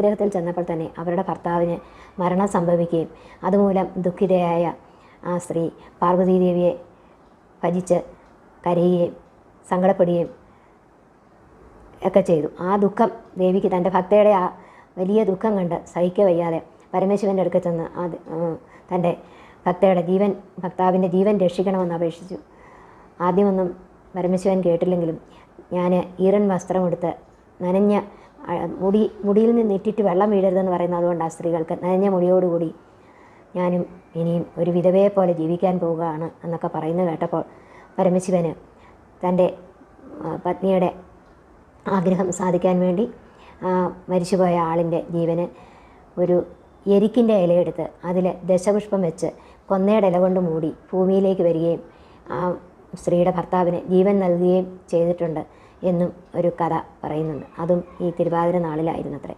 ഗർഭഗൃഹത്തിൽ ചെന്നപ്പോൾ തന്നെ അവരുടെ ഭർത്താവിന് മരണം സംഭവിക്കുകയും അതുമൂലം ദുഃഖിതയായ ആ സ്ത്രീ പാർവതീദേവിയെ ഭജിച്ച് കരയുകയും സങ്കടപ്പെടുകയും ഒക്കെ ചെയ്തു. ആ ദുഃഖം ദേവിക്ക് തൻ്റെ ഭക്തയുടെ ആ വലിയ ദുഃഖം കണ്ട് സഹിക്കവയ്യാതെ പരമശിവൻ്റെ അടുക്കൽ ചെന്ന് തൻ്റെ ഭർത്താവിൻ്റെ ജീവൻ രക്ഷിക്കണമെന്ന് അപേക്ഷിച്ചു. ആദ്യമൊന്നും പരമശിവൻ കേട്ടില്ലെങ്കിലും ഞാൻ ഈറൻ വസ്ത്രം എടുത്ത് നനഞ്ഞ മുടിയിൽ നിന്ന് ഇറ്റിറ്റ് വെള്ളം വീഴരുതെന്ന് പറയുന്നത് അതുകൊണ്ടാണ് സ്ത്രീകൾക്ക് നനഞ്ഞ മുടിയോടുകൂടി ഞാനും ഇനിയും ഒരു വിധവയെ പോലെ ജീവിക്കാൻ പോവുകയാണ് എന്നൊക്കെ പറയുന്നത് കേട്ടപ്പോൾ പരമശിവന് തൻ്റെ പത്നിയുടെ ആഗ്രഹം സാധിക്കാൻ വേണ്ടി മരിച്ചുപോയ ആളിൻ്റെ ജീവന് ഒരു എരിക്കിൻ്റെ ഇലയെടുത്ത് അതിൽ ദശപുഷ്പം വെച്ച് കൊന്നയുടെ ഇല കൊണ്ട് മൂടി ഭൂമിയിലേക്ക് വരികയും ആ സ്ത്രീയുടെ ഭർത്താവിന് ജീവൻ നൽകുകയും ചെയ്തിട്ടുണ്ട് എന്നും ഒരു കഥ പറയുന്നുണ്ട്. അതും ഈ തിരുവാതിര നാളിലായിരുന്നത്രേ.